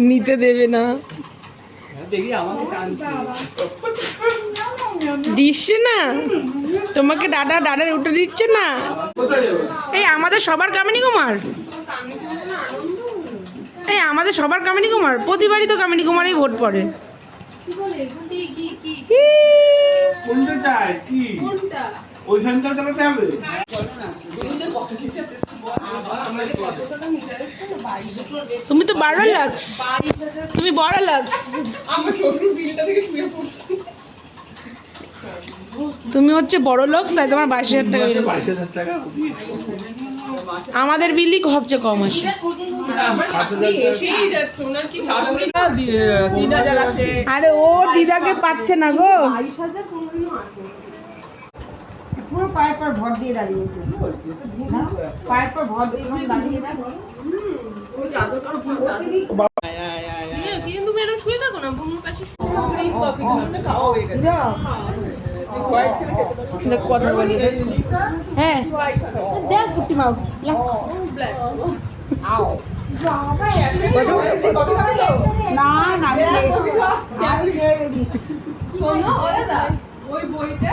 নিতে দেবে না, দিচ্ছে না তোমাকে, দাদার উঠে দিচ্ছে না। এই আমাদের সবার কামিনী কুমার, এই আমাদের সবার কামিনী কুমার, প্রতিবারই তো কামিনী কুমারেই ভোট পড়ে। তুমি তো 12 লাখ, তুমি বড় লাখ, তুমি হচ্ছে বড় লোক, তাই তোমার 22,000 টাকা। আমাদের বিলই সবচেয়ে কম আছে। আরে ও দিদাকে পাচ্ছে না গো। পুরো পায়ের পর ভর দিয়ে দাঁড়িয়েছে, পায়ের পর ভর দিয়ে দাঁড়িয়ে না। তুমি এরকম শুয়ে থাকো না, বুনুর পাশে কথা বলি। হ্যাঁ দেখ কুটি মাউ না না ওই বইটা